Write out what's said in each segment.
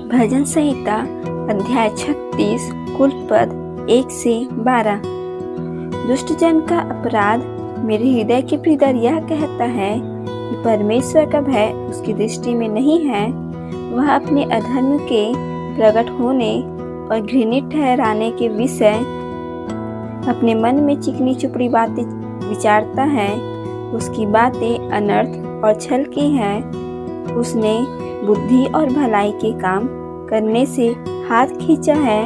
भजन संहिता अध्याय 36 कुल पद 1 से 12। दुष्ट जन का अपराध मेरे हृदय के भीतर यह कहता है कि परमेश्वर का भय उसकी दृष्टि में नहीं है। वह अपने अधर्म के प्रकट होने और घृणित ठहराने के विषय अपने मन में चिकनी चुपड़ी बातें विचारता है। उसकी बातें अनर्थ और छल की हैं। उसने बुद्धि और भलाई के काम करने से हाथ खींचा है।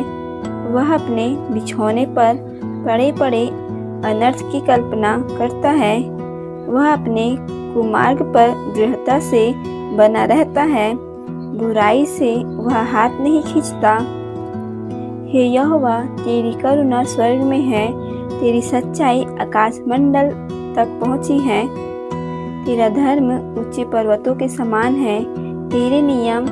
वह अपने बिछौने पर पड़े पड़े अनर्थ की कल्पना करता है। वह अपने कुमार्ग पर दृढ़ता से बना रहता है। बुराई से वह हाथ नहीं खींचता। हे यहोवा, तेरी करुणा स्वर्ग में है, तेरी सच्चाई आकाश मंडल तक पहुंची है। तेरा धर्म ऊंचे पर्वतों के समान है, तेरे नियम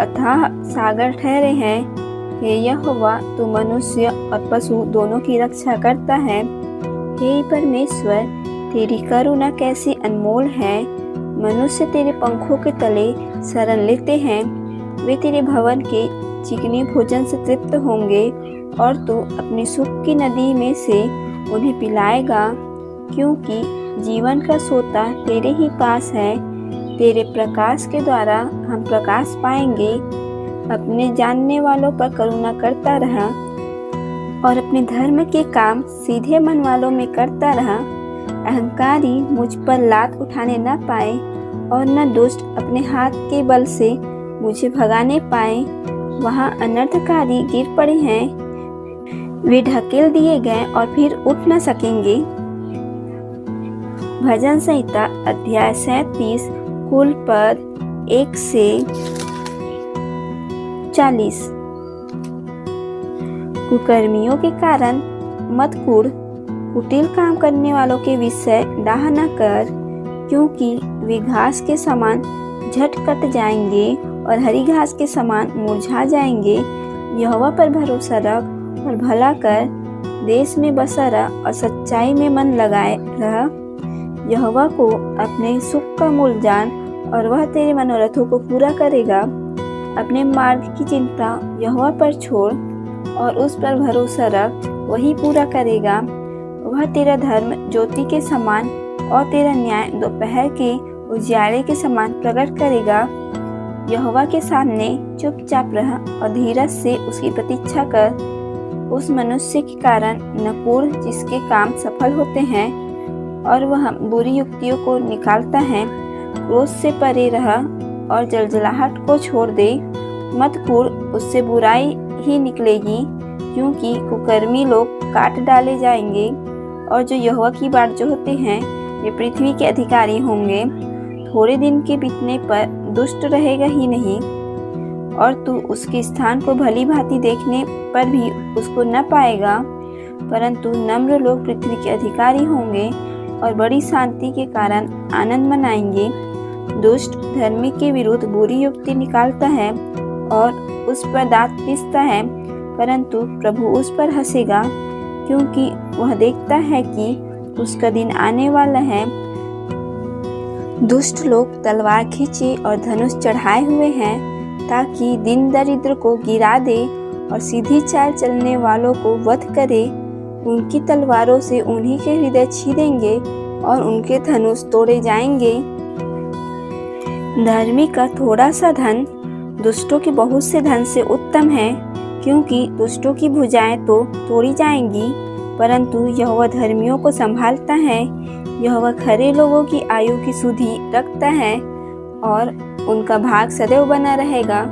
अथाह सागर ठहरे हैं। हे यहोवा, तू मनुष्य और पशु दोनों की रक्षा करता है। हे परमेश्वर, तेरी करुणा कैसी अनमोल है। मनुष्य तेरे पंखों के तले शरण लेते हैं। वे तेरे भवन के चिकने भोजन से तृप्त होंगे और तू अपनी सुख की नदी में से उन्हें पिलाएगा, क्योंकि जीवन का सोता तेरे ही पास है। तेरे प्रकाश के द्वारा हम प्रकाश पाएंगे। अपने जानने वालों पर करुणा करता रहा और अपने धर्म के काम सीधे मन वालों में करता रहा। अहंकारी मुझ पर लात उठाने न पाए और न दुष्ट अपने हाथ के बल से मुझे भगाने पाए। वहाँ अनर्थकारी गिर पड़े हैं, वे ढकेल दिए गए और फिर उठ न सकेंगे। भजन संहिता अध्याय 37 कुल पद 1 से 40। कुकर्मियों के कारण मत कूड़, कुटिल काम करने वालों के विषय डाह न कर, क्योंकि वे घास के समान झट कट जाएंगे और हरी घास के समान मुरझा जाएंगे। यहोवा पर भरोसा रख और भला कर, देश में बसा रह और सच्चाई में मन लगाए रह। यहोवा को अपने सुख का मूल जान और वह तेरे मनोरथों को पूरा करेगा। अपने मार्ग की चिंता यहोवा पर छोड़ और उस पर भरोसा रख, वही पूरा करेगा। वह तेरा धर्म ज्योति के समान और तेरा न्याय दोपहर के उजियारे के समान प्रकट करेगा। यहोवा के सामने चुपचाप रह और धीरज से उसकी प्रतीक्षा कर। उस मनुष्य के कारण नकूड़ जिसके काम सफल होते हैं और वह बुरी युक्तियों को निकालता है। क्रोध से परे रह और जलजलाहट को छोड़ दे। मत कूड़, उससे बुराई ही निकलेगी, क्योंकि कुकर्मी लोग काट डाले जाएंगे और जो यहोवा की बाट जोहते हैं वे पृथ्वी के अधिकारी होंगे। थोड़े दिन के बीतने पर दुष्ट रहेगा ही नहीं और तू उसके स्थान को भली भांति देखने पर भी उसको न पाएगा, परंतु नम्र लोग पृथ्वी के अधिकारी होंगे और बड़ी शांति के कारण आनंद मनाएंगे। दुष्ट धर्मी के विरुद्ध बुरी युक्ति निकालता है और उस पर दांत पीसता है, परंतु प्रभु उस पर हंसेगा, क्योंकि वह देखता है कि उसका दिन आने वाला है। दुष्ट लोग तलवार खींचे और धनुष चढ़ाए हुए हैं, ताकि दिन दरिद्र को गिरा दे और सीधी चाल चलने वालों को वध करे। उनकी तलवारों से उन्हीं के हृदय छीदेंगे और उनके धनुष तोड़े जाएंगे। धर्मी का थोड़ा सा धन दुष्टों के बहुत से धन से उत्तम है, क्योंकि दुष्टों की भुजाएं तो तोड़ी जाएंगी, परंतु यहोवा धर्मियों को संभालता है। यहोवा खरे लोगों की आयु की सुधि रखता है और उनका भाग सदैव बना रहेगा।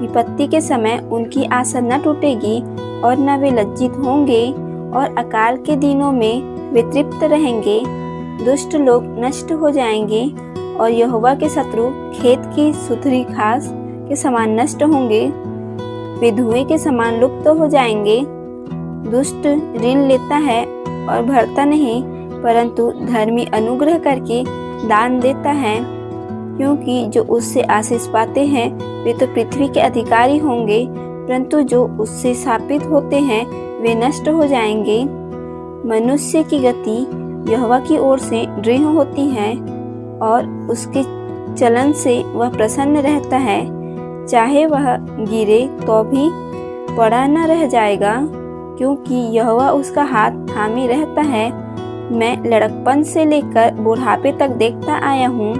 विपत्ति के समय उनकी आशा न टूटेगी और न वे लज्जित होंगे, और अकाल के दिनों में वे तृप्त रहेंगे। दुष्ट लोग नष्ट हो जाएंगे और यहोवा के शत्रु खेत की सुथरी घास के समान नष्ट होंगे। वे धुएं के समान लुप्त हो जाएंगे। दुष्ट ऋण लेता है और भरता नहीं, परंतु धर्मी अनुग्रह करके दान देता है, क्योंकि जो उससे आशीष पाते हैं वे तो पृथ्वी के अधिकारी होंगे, परंतु जो उससे शापित होते हैं वे नष्ट हो जाएंगे। मनुष्य की गति यहोवा की ओर से दृढ़ होती है और उसके चलन से वह प्रसन्न रहता है। चाहे वह गिरे तो भी पड़ा न रह जाएगा, क्योंकि यहोवा उसका हाथ थामे रहता है। मैं लड़कपन से लेकर बुढ़ापे तक देखता आया हूँ,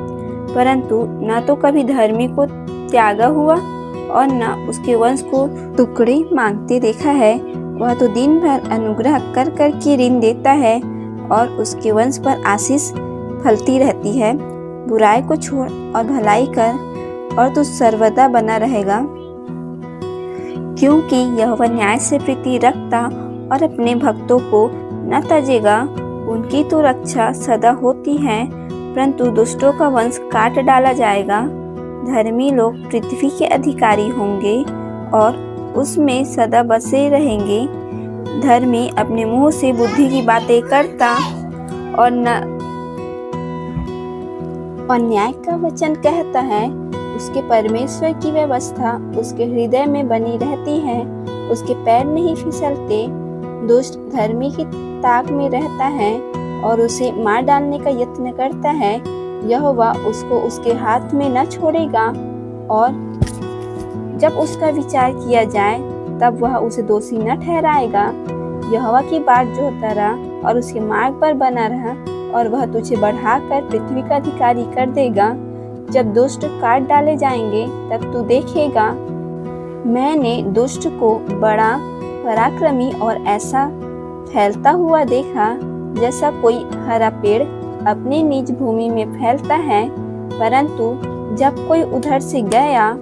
परंतु न तो कभी धर्मी को त्यागा हुआ और न उसके वंश को टुकड़े मांगते देखा है। वह तो दिन भर अनुग्रह कर कर के ऋण देता है और उसके वंश पर आशीष फलती रहती है। बुराई को छोड़ और भलाई कर और तू सर्वदा बना रहेगा, क्योंकि यहोवा न्याय से प्रीति रखता और अपने भक्तों को न तजेगा। उनकी तो रक्षा सदा होती है, परंतु दुष्टों का वंश काट डाला जाएगा। धर्मी लोग पृथ्वी के अधिकारी होंगे और उसमें सदा बसे रहेंगे। धर्मी अपने मुंह से बुद्धि की बातें करता और न्याय का वचन कहता है। उसके परमेश्वर की व्यवस्था उसके हृदय में बनी रहती है, उसके पैर नहीं फिसलते। दुष्ट धर्मी की ताक में रहता है और उसे मार डालने का यत्न करता है। यहोवा उसको उसके हाथ में न छोड़ेगा, और जब उसका विचार किया जाए तब वह उसे दोषी न ठहराएगा। यहोवा की बाट जोहता रहा और उसके मार्ग पर बना रहा, और वह तुझे बढ़ाकर पृथ्वी का अधिकारी कर देगा। जब दुष्ट काट डाले जाएंगे तब तू देखेगा। मैंने दुष्ट को बड़ा पराक्रमी और ऐसा फैलता हुआ देखा, जैसा कोई हरा पेड़ अपनी निज भूमि में फैलता है। परंतु जब कोई उधर से गया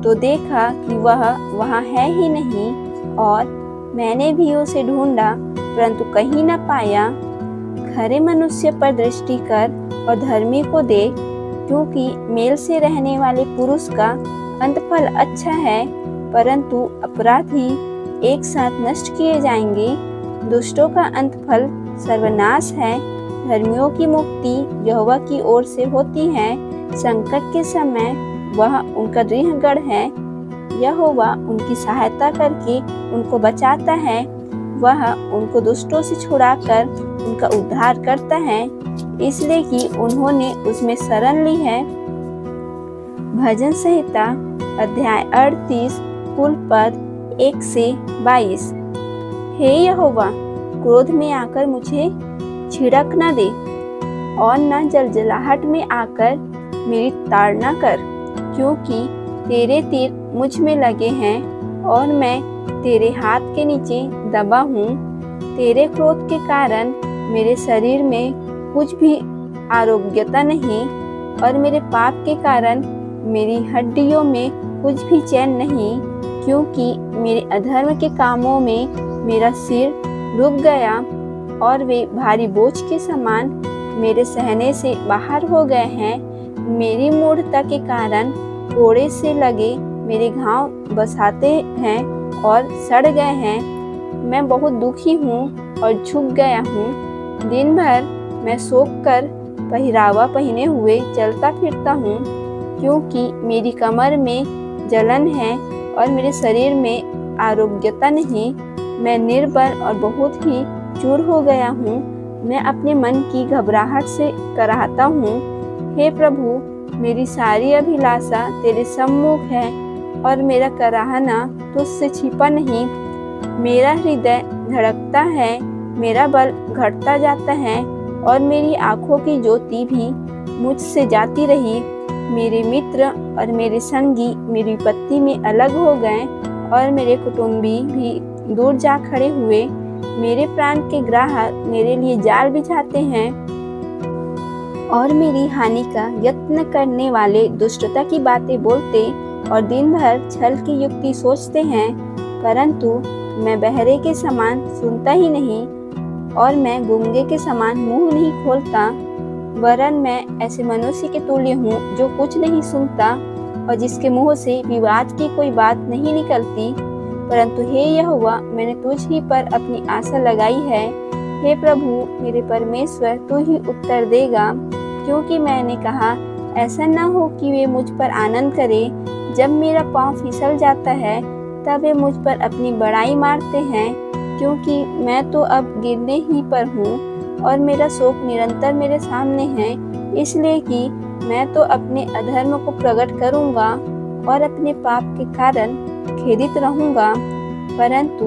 तो देखा कि वह वहाँ है ही नहीं, और मैंने भी उसे ढूंढा परंतु कहीं न पाया। खरे मनुष्य पर दृष्टि कर और धर्मी को देख, क्योंकि मेल से रहने वाले पुरुष का अंतफल अच्छा है, परंतु अपराधी एक साथ नष्ट किए जाएंगे। दुष्टों का अंतफल सर्वनाश है, धर्मियों की मुक्ति यहोवा की ओर से होती है। संकट के समय वह उनका गृहगढ़ है। यहोवा उनकी सहायता करके उनको बचाता है। वह उनको दुष्टों से छुड़ाकर उनका उद्धार करता है, इसलिए कि उन्होंने उसमें शरण ली है। भजन संहिता अध्याय 38 कुल पद 1 से 22। हे यहोवा, क्रोध में आकर मुझे छिड़क न दे और न जलजलाहट में आकर मेरी ताड़ना कर, क्योंकि तेरे तीर मुझ में लगे हैं और मैं तेरे हाथ के नीचे दबा हूँ। तेरे क्रोध के कारण मेरे शरीर में कुछ भी आरोग्यता नहीं, और मेरे पाप के कारण मेरी हड्डियों में कुछ भी चैन नहीं, क्योंकि मेरे अधर्म के कामों में मेरा सिर रुक गया और वे भारी बोझ के समान मेरे सहने से बाहर हो गए हैं। मेरी मूढ़ता के कारण कोड़े से लगे मेरे घाव बसाते हैं और सड़ गए हैं। मैं बहुत दुखी हूँ और झुक गया हूँ। दिन भर मैं सोख कर पहरावा पहने हुए चलता फिरता हूँ, क्योंकि मेरी कमर में जलन है और मेरे शरीर में आरोग्यता नहीं। मैं निर्बल और बहुत ही चूर हो गया हूँ। मैं अपने मन की घबराहट से कराहता हूँ। हे प्रभु, मेरी सारी अभिलाषा तेरे सम्मुख है और मेरा कराहना तुझसे छिपा नहीं। मेरा हृदय धड़कता है, मेरा बल घटता जाता है और मेरी आँखों की ज्योति भी मुझसे जाती रही। मेरे मित्र और मेरे संगी मेरी विपत्ति में अलग हो गए और मेरे कुटुंबी भी दूर जा खड़े हुए। मेरे प्राण के ग्राहक मेरे लिए जाल बिछाते हैं और मेरी हानि का यत्न करने वाले दुष्टता की बातें बोलते और दिन भर छल की युक्ति सोचते हैं। परंतु मैं बहरे के समान सुनता ही नहीं और मैं गूंगे के समान मुंह नहीं खोलता, वरन मैं ऐसे मनुष्य के तुल्य हूँ जो कुछ नहीं सुनता और जिसके मुंह से विवाद की कोई बात नहीं निकलती। परंतु हे यहोवा, मैंने तुझ ही पर अपनी आशा लगाई है। हे प्रभु मेरे परमेश्वर, तू ही उत्तर देगा, क्योंकि मैंने कहा ऐसा न हो कि वे मुझ पर आनंद करें। जब मेरा पाँव फिसल जाता है तब वे मुझ पर अपनी बड़ाई मारते हैं, क्योंकि मैं तो अब गिरने ही पर हूँ और मेरा शोक निरंतर मेरे सामने है। इसलिए कि मैं तो अपने अधर्म को प्रकट करूँगा और अपने पाप के कारण खेदित रहूंगा, परंतु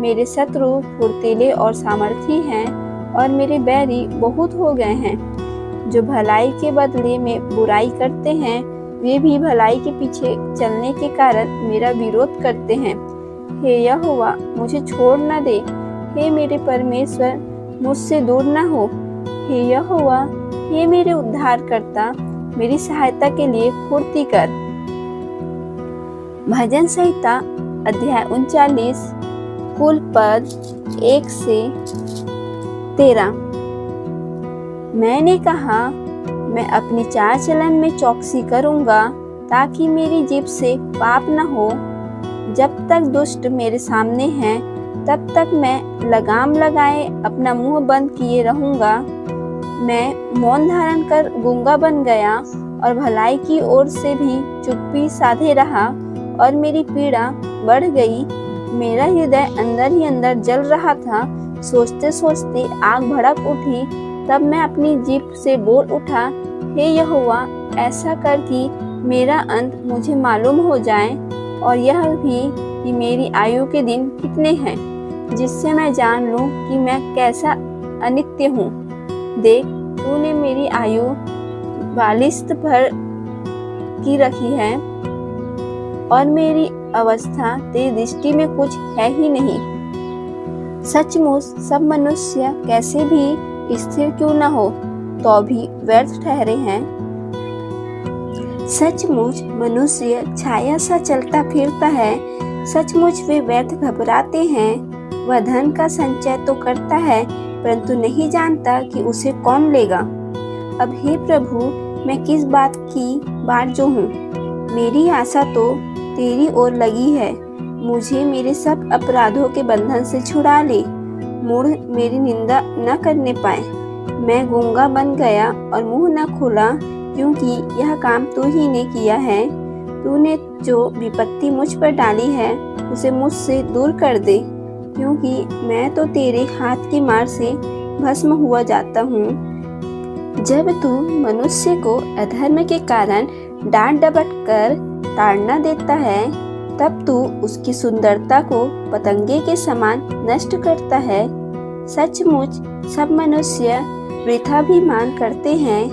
मेरे शत्रु फुर्तीले और सामर्थी हैं और मेरे बैरी बहुत हो गए हैं। जो भलाई के बदले में बुराई करते हैं, वे भी भलाई के पीछे चलने के कारण मेरा विरोध करते हैं। हे यहोवा, मुझे छोड़ न दे। हे मेरे परमेश्वर, मुझसे दूर न हो। हे यहोवा, हे मेरे उद्धारकर्ता, मेरी सहायता के लिए फुर्ती कर। भजन संहिता अध्याय 39 कुल पद 1 से 13। मैंने कहा, मैं अपनी चाल चलन में चौकसी करूंगा, ताकि मेरी जीभ से पाप न हो। जब तक दुष्ट मेरे सामने हैं, तब तक मैं लगाम लगाए अपना मुंह बंद किए रहूंगा। मैं मौन धारण कर गूंगा बन गया और भलाई की ओर से भी चुप्पी साधे रहा, और मेरी पीड़ा बढ़ गई। मेरा हृदय अंदर ही अंदर जल रहा था। सोचते सोचते आग भड़क उठी। तब मैं अपनी जीभ से बोल उठा, हे यहोवा, ऐसा कर कि मेरा अंत मुझे मालूम हो जाए, और यह भी कि मेरी आयु के दिन कितने हैं, जिससे मैं जान लूं कि मैं कैसा अनित्य हूँ। देख, तूने मेरी आयु 42 भर की रखी है, और मेरी अवस्था तेरी दृष्टि में कुछ है ही नहीं। सचमुच सब मनुष्य कैसे भी स्थिर क्यों न हो, तो भी व्यर्थ ठहरे हैं। सचमुच मनुष्य छाया सा चलता फिरता है। सचमुच वे व्यर्थ घबराते हैं। वह धन का संचय तो करता है, परंतु नहीं जानता कि उसे कौन लेगा। अब हे प्रभु, मैं किस बात की बाट जो हूँ? मेरी आशा तो तेरी ओर लगी है। मुझे मेरे सब अपराधों के बंधन से छुड़ा ले। मूढ़ मेरी निंदा न करने पाए। मैं गूंगा बन गया और मुंह न खोला, क्योंकि यह काम तू ही ने किया है। तूने जो विपत्ति मुझ पर डाली है, उसे मुझसे दूर कर दे, क्योंकि मैं तो तेरे हाथ की मार से भस्म हुआ जाता हूँ। जब तू मनुष्य को अधर्म के कारण डांट डपट कर ताड़ना देता है, तब तू उसकी सुंदरता को पतंगे के समान नष्ट करता है। सचमुच सब मनुष्य वृथाभिमान करते हैं।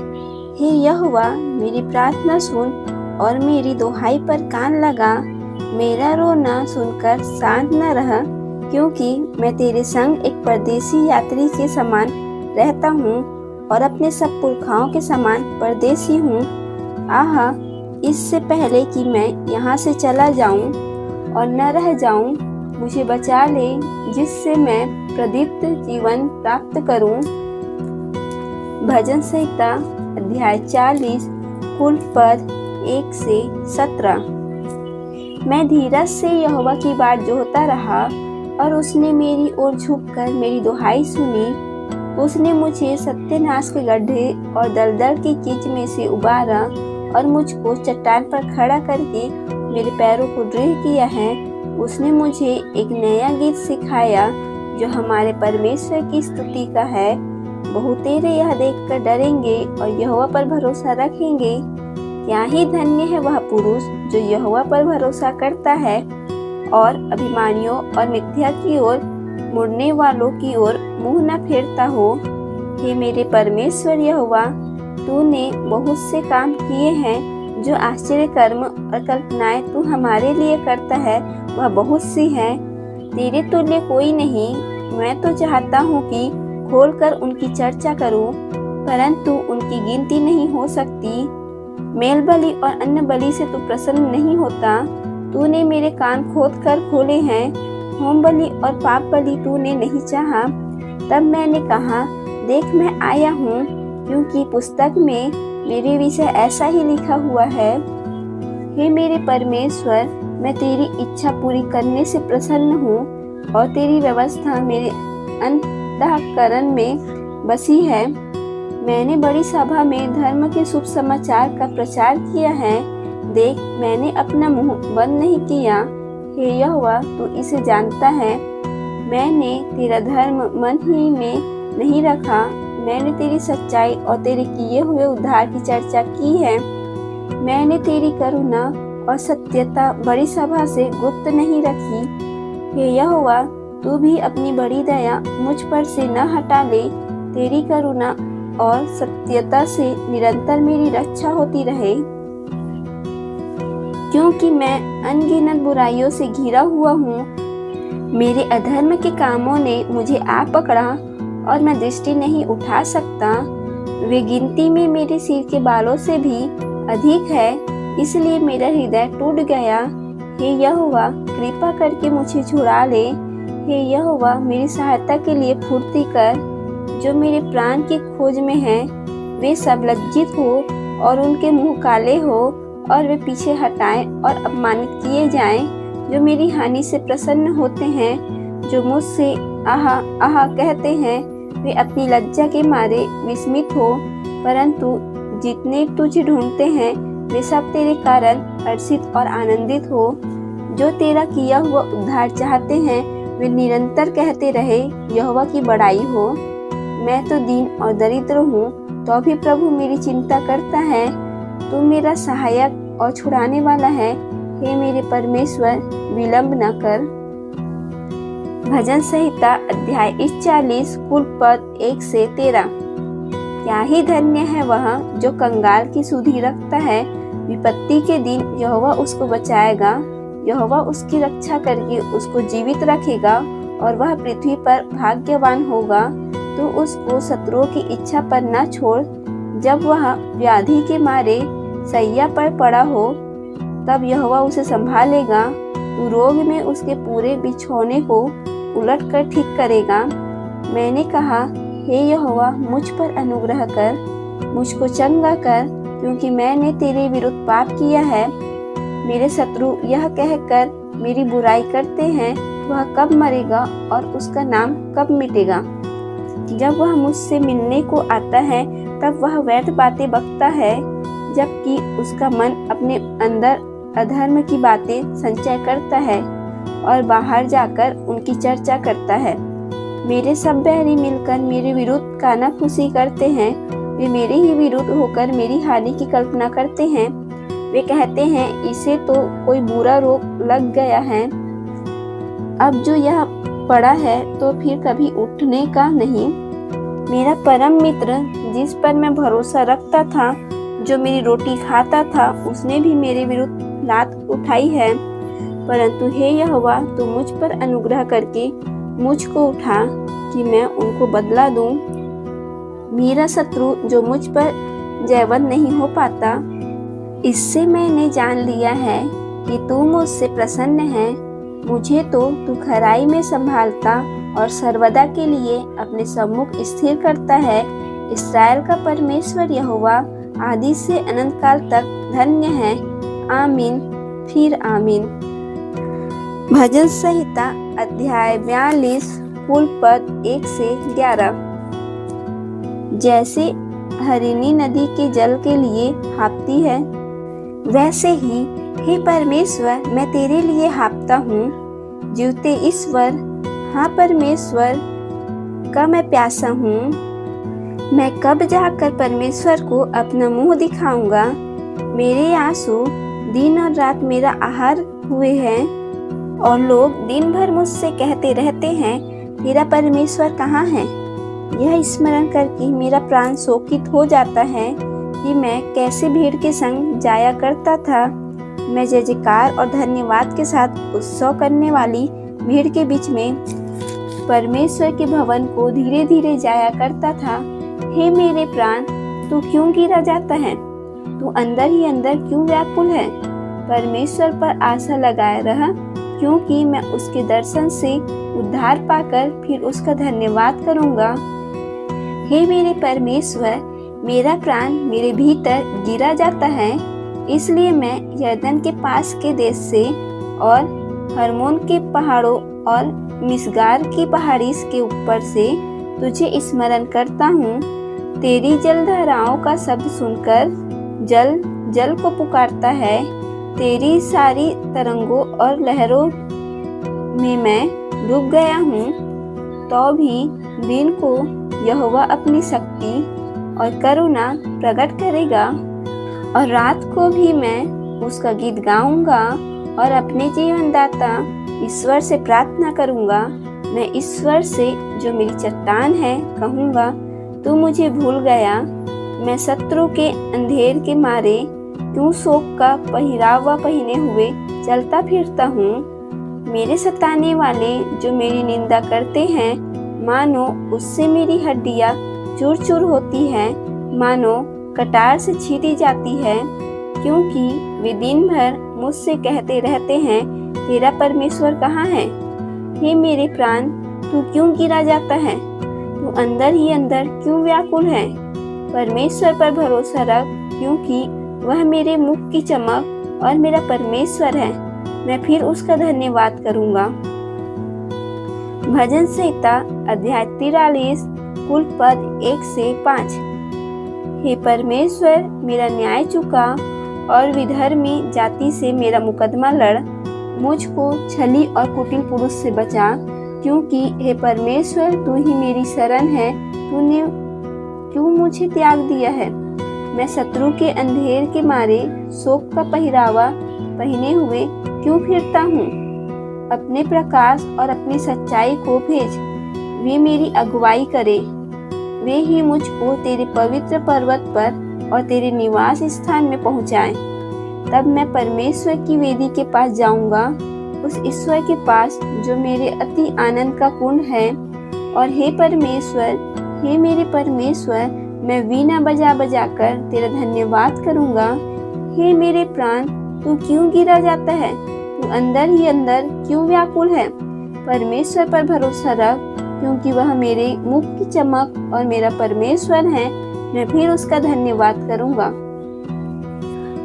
हे यहोवा, मेरी प्रार्थना सुन और मेरी दुहाई पर कान लगा। मेरा रोना सुनकर शांत न रह, क्योंकि मैं तेरे संग एक परदेसी यात्री के समान रहता हूँ और अपने सब पुरखाओं के समान परदेसी हूँ। आहा, इससे पहले कि मैं यहाँ से चला जाऊँ और न रह जाऊँ, मुझे बचा ले, जिससे मैं प्रदीप्त जीवन प्राप्त करूँ। भजन संहिता अध्याय 40 कुल पद 1 से 17। मैं धीरज से यहोवा की बाट जोहता रहा, और उसने मेरी ओर झुककर मेरी दुहाई सुनी। उसने मुझे सत्यानाश के गड्ढे और दलदल की कीच में से उबारा, और मुझको चट्टान पर खड़ा करके मेरे पैरों को दृढ़ किया है। उसने मुझे एक नया गीत सिखाया, जो हमारे परमेश्वर की स्तुति का है। बहुतेरे यह देखकर डरेंगे और यहोवा पर भरोसा रखेंगे। क्या ही धन्य है वह पुरुष जो यहोवा पर भरोसा करता है और अभिमानियों और मिथ्या की ओर मुड़ने वालों की ओर मुंह न फेरता हो। हे मेरे परमेश्वर यहोवा, तूने बहुत से काम किए हैं। जो आश्चर्य कर्म और कल्पनाएं तू हमारे लिए करता है, वह बहुत सी है। तेरे तुल्य कोई नहीं। मैं तो चाहता हूँ कि खोलकर उनकी चर्चा करूं, परंतु उनकी गिनती नहीं हो सकती। मेल बलि और अन्न बलि से तू प्रसन्न नहीं होता। तूने मेरे कान खोद कर खोले हैं। होम बलि और पाप बलि तूने नहीं चाहा। तब मैंने कहा, देख, मैं आया हूँ, क्योंकि पुस्तक में मेरे विषय ऐसा ही लिखा हुआ है। हे मेरे परमेश्वर, मैं तेरी इच्छा पूरी करने से प्रसन्न हूँ, और तेरी व्यवस्था मेरे अंतःकरण में बसी है। मैंने बड़ी सभा में धर्म के शुभ समाचार का प्रचार किया है। देख, मैंने अपना मुंह बंद नहीं किया। हे यहोवा, तू इसे जानता है। मैंने तेरा धर्म मन ही में नहीं रखा। मैंने तेरी सच्चाई और तेरे किए हुए उद्धार की चर्चा की है। मैंने तेरी करुणा और सत्यता बड़ी सभा से गुप्त नहीं रखी। हे यहोवा, तू भी अपनी बड़ी दया मुझ पर से न हटा ले। तेरी करुणा और सत्यता से निरंतर मेरी रक्षा होती रहे, क्योंकि मैं अनगिनत बुराइयों से घिरा हुआ हूँ। मेरे अधर्म के कामों ने मुझे आ पकड़ा और मैं दृष्टि नहीं उठा सकता। वे गिनती में मेरे सिर के बालों से भी अधिक है, इसलिए मेरा हृदय टूट गया। हे यहोवा, कृपा करके मुझे छुड़ा ले। हे यहोवा, मेरी सहायता के लिए फुर्ती कर। जो मेरे प्राण की खोज में हैं, वे सब लज्जित हो और उनके मुंह काले हो और वे पीछे हटाएं और अपमानित किए जाएं। जो मेरी हानि से प्रसन्न होते हैं, जो मुझसे आहा आहा कहते हैं, वे अपनी लज्जा के मारे विस्मित हो। परंतु जितने तुझे ढूंढते हैं, वे सब तेरे कारण हर्षित और आनंदित हो। जो तेरा किया हुआ उद्धार चाहते हैं, वे निरंतर कहते रहे, यहोवा की बड़ाई हो। मैं तो दीन और दरिद्र हूँ, तो भी प्रभु मेरी चिंता करता है। तू मेरा सहायक और छुड़ाने वाला है। हे मेरे परमेश्वर, विलंब न कर। भजन संहिता अध्याय 41 कुल पद 1 से 13। क्या ही धन्य है वह जो कंगाल की सुधि रखता है। विपत्ति के दिन यहोवा उसको बचाएगा। यहोवा उसकी रक्षा करके उसको जीवित रखेगा और वह पृथ्वी पर भाग्यवान होगा। तो उसको शत्रुओं की इच्छा पर न छोड़। जब वह व्याधि के मारे सैया पर पड़ा हो, तब यहोवा उसे संभालेगा। तू रोग में उसके पूरे बिछौने को उलट कर ठीक करेगा। मैंने कहा, हे यहोवा, मुझ पर अनुग्रह कर, मुझको चंगा कर, क्योंकि मैंने तेरे विरुद्ध पाप किया है। मेरे शत्रु यह कहकर मेरी बुराई करते हैं, वह कब मरेगा और उसका नाम कब मिटेगा। जब वह मुझसे मिलने को आता है, तब वह व्यर्थ बातें बकता है, जबकि उसका मन अपने अंदर अधर्म की बातें संचय करता है और बाहर जाकर उनकी चर्चा करता है। मेरे सब बैरी मिलकर मेरे विरुद्ध कानाफूसी करते हैं। वे मेरे ही विरुद्ध होकर मेरी हानि की कल्पना करते हैं। वे कहते हैं, इसे तो कोई बुरा रोग लग गया है। अब जो यह पड़ा है तो फिर कभी उठने का नहीं। मेरा परम मित्र, जिस पर मैं भरोसा रखता था, जो मेरी रोटी खाता था, उसने भी मेरे विरुद्ध लात उठाई है। परंतु हे यहोवा, तू मुझ पर अनुग्रह करके मुझको उठा कि मैं उनको बदला दूं। मेरा शत्रु जो मुझ पर जयवंत नहीं हो पाता, इससे मैंने जान लिया है कि तू मुझसे प्रसन्न है। मुझे तो तू खराई में संभालता और सर्वदा के लिए अपने सम्मुख स्थिर करता है। इस्राएल का परमेश्वर यहोवा आदि से अनंत काल तक धन्य है। आमीन, फिर आमीन। भजन संहिता अध्याय 42 कुल पद 1 से 11। जैसे हरिणी नदी के जल के लिए हाँफती है, वैसे ही हे परमेश्वर, मैं तेरे लिए हाँफता हूँ। जीवते ईश्वर, हाँ परमेश्वर का मैं प्यासा हूँ। मैं कब जाकर परमेश्वर को अपना मुंह दिखाऊंगा। मेरे आंसू दिन और रात मेरा आहार हुए हैं और लोग दिन भर मुझसे कहते रहते हैं, तेरा परमेश्वर कहाँ है। यह स्मरण करके मेरा प्राण शोकित हो जाता है कि मैं कैसे भीड़ के संग जाया करता था। मैं जय जयकार और धन्यवाद के साथ उत्सव करने वाली भीड़ के बीच में परमेश्वर के भवन को धीरे धीरे जाया करता था। हे मेरे प्राण, तू क्यों गिरा जाता है? तू अंदर ही अंदर क्यों व्याकुल है? परमेश्वर पर आशा लगाए रहा, क्योंकि मैं उसके दर्शन से उद्धार पाकर फिर उसका धन्यवाद करूंगा। हे मेरे परमेश्वर, मेरा प्राण मेरे भीतर गिरा जाता है, इसलिए मैं यरदन के पास के देश से और हरमोन के पहाड़ों और मिसगार की पहाड़ी के ऊपर से तुझे स्मरण करता हूँ। तेरी जलधाराओं का शब्द सुनकर जल जल को पुकारता है। तेरी सारी तरंगों और लहरों में मैं डूब गया हूँ। तो भी दिन को यहोवा अपनी शक्ति और करुणा प्रकट करेगा और रात को भी मैं उसका गीत गाऊंगा और अपने जीवनदाता ईश्वर से प्रार्थना करूंगा। मैं ईश्वर से, जो मेरी चट्टान है, कहूंगा, तू मुझे भूल गया। मैं शत्रु के अंधेर के मारे क्यों शोक का पहिरावा पहने हुए चलता फिरता हूँ। मेरे सताने वाले जो मेरी निंदा करते हैं, मानो उससे मेरी हड्डियाँ चूर चूर होती हैं, मानो कटार से छीटी जाती है, क्योंकि वे दिन भर मुझसे कहते रहते हैं, तेरा परमेश्वर कहाँ है। हे मेरे प्राण, तू क्यों गिरा जाता है? तू अंदर ही अंदर क्यों व्याकुल है? परमेश्वर पर भरोसा रख, क्योंकि वह मेरे मुख की चमक और मेरा परमेश्वर है। मैं फिर उसका धन्यवाद करूंगा। भजन संहिता अध्याय 43 कुल पद 1 से 5। हे परमेश्वर, मेरा न्याय चुका और विधर्मी जाति से मेरा मुकदमा लड़। मुझको छली और कुटिल पुरुष से बचा, क्योंकि हे परमेश्वर, तू ही मेरी शरण है। तूने क्यों मुझे त्याग दिया है? मैं शत्रु के अंधेर के मारे शोक का पहिरावा पहने हुए क्यों फिरता हूँ? अपने प्रकाश और अपनी सच्चाई को भेज, वे मेरी अगुवाई करे। वे ही मुझको तेरे पवित्र पर्वत पर और तेरे निवास स्थान में पहुँचाए। तब मैं परमेश्वर की वेदी के पास जाऊंगा, उस ईश्वर के पास जो मेरे अति आनंद का कुंड है। और हे परमेश्वर, हे मेरे परमेश्वर, मैं वीणा बजा बजा कर तेरा धन्यवाद करूंगा। हे मेरे प्राण, तू क्यों गिरा जाता है? तू अंदर ही अंदर क्यों व्याकुल है? परमेश्वर पर भरोसा रख, क्योंकि वह मेरे मुख की चमक और मेरा परमेश्वर है। मैं फिर उसका धन्यवाद करूंगा।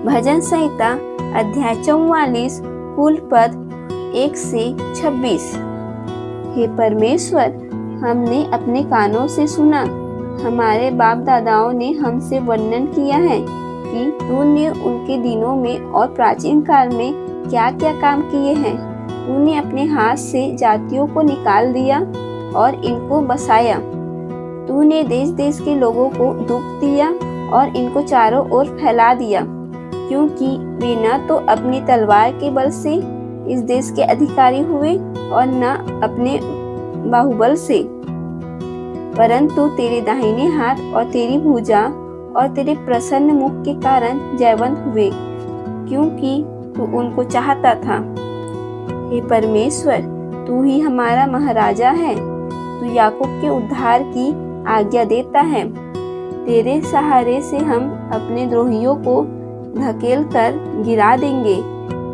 भजन संहिता अध्याय 44 कुल पद 1 से 26। हे परमेश्वर, हमने अपने कानों से सुना, हमारे बाप दादाओं ने हमसे वर्णन किया है कि तूने उनके दिनों में और प्राचीन काल में क्या क्या काम किए हैं। तूने अपने हाथ से जातियों को निकाल दिया और इनको बसाया। तूने देश देश के लोगों को दुख दिया और इनको चारों ओर फैला दिया, क्योंकि वे न तो अपनी तलवार के बल से इस देश के अधिकारी हुए और न अपने बाहुबल से, परंतु तेरे दाहिने हाथ और तेरी भुजा और तेरे प्रसन्न मुख के कारण जयवंत हुए, क्योंकि तू उनको चाहता था। हे परमेश्वर, तू ही हमारा महाराजा है। तू याकूब के उद्धार की आज्ञा देता है। तेरे सहारे से हम अपने द्रोहियों को धकेल कर गिरा देंगे।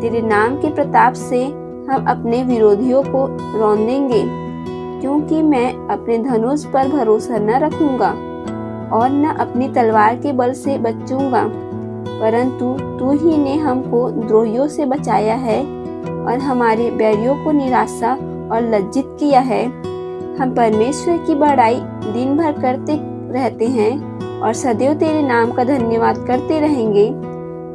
तेरे नाम के प्रताप से हम अपने विरोधियों को रौंदेंगे, क्योंकि मैं अपने धनुष पर भरोसा न रखूंगा और न अपनी तलवार के बल से बचूंगा, परंतु तू ही ने हमको द्रोहियों से बचाया है और हमारे बैरियों को निराशा और लज्जित किया है। हम परमेश्वर की बड़ाई दिन भर करते रहते हैं और सदैव तेरे नाम का धन्यवाद करते रहेंगे।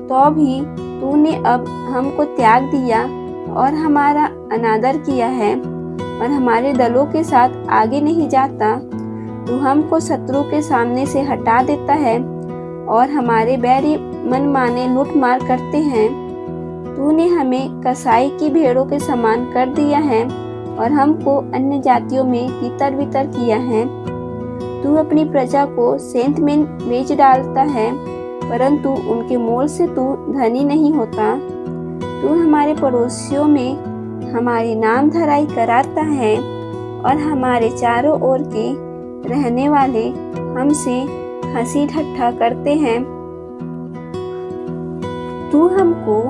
तो भी तूने अब हमको त्याग दिया और हमारा अनादर किया है और हमारे दलों के साथ आगे नहीं जाता। तू हमको शत्रु के सामने से हटा देता है और हमारे बैरी मनमाने लूटमार करते हैं। तूने हमें कसाई की भेड़ों के समान कर दिया है और हमको अन्य जातियों में तितर बितर किया है। तू अपनी प्रजा को सेंत में बेच डालता है, परंतु उनके मोल से तू धनी नहीं होता। तू हमारे पड़ोसियों में हमारी नाम धराई कराता है और हमारे चारों ओर के रहने वाले हमसे हंसी ठट्ठा करते हैं। तू हमको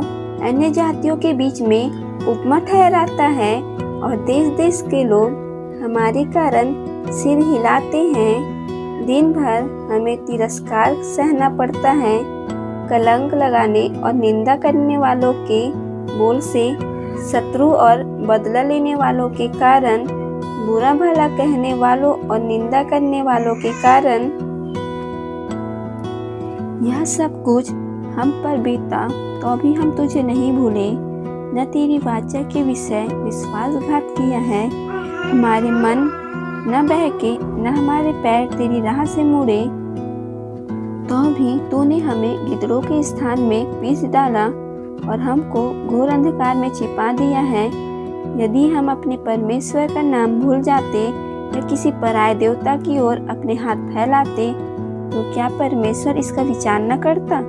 अन्य जातियों के बीच में उपमा ठहराता है और देश देश के लोग हमारे कारण सिर हिलाते हैं। दिन भर हमें तिरस्कार सहना पड़ता है। कलंक लगाने और निंदा करने वालों के बोल से, शत्रु और बदला लेने वालों के कारण, बुरा भला कहने वालों और निंदा करने वालों के कारण यह सब कुछ हम पर बीता, तो भी हम तुझे नहीं भूले, न तेरी वाचा के विषय विश्वासघात किया है। हमारे मन न बहके, न हमारे पैर तेरी राह से मुड़े, तो भी तूने हमें गिदड़ों के स्थान में पीस डाला और हमको घोर अंधकार में छिपा दिया है। यदि हम अपने परमेश्वर का नाम भूल जाते या किसी पराये देवता की ओर अपने हाथ फैलाते, तो क्या परमेश्वर इसका विचार न करता?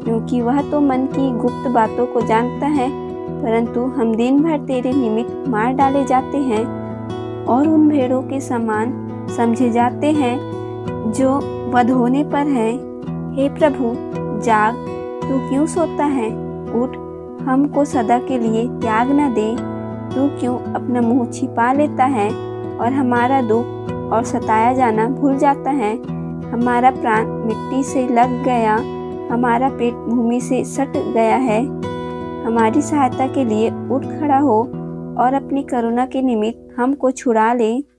क्योंकि वह तो मन की गुप्त बातों को जानता है। परंतु हम दिन भर तेरे निमित्त मार डाले जाते हैं और उन भेड़ों के समान समझे जाते हैं जो वध होने पर है। हे प्रभु, जाग, तू क्यों सोता है? उठ, हमको सदा के लिए त्याग न दे। तू क्यों अपना मुंह छिपा लेता है और हमारा दुख और सताया जाना भूल जाता है? हमारा प्राण मिट्टी से लग गया, हमारा पेट भूमि से सट गया है। हमारी सहायता के लिए उठ खड़ा हो और अपनी करुणा के निमित्त हमको छुड़ा ले।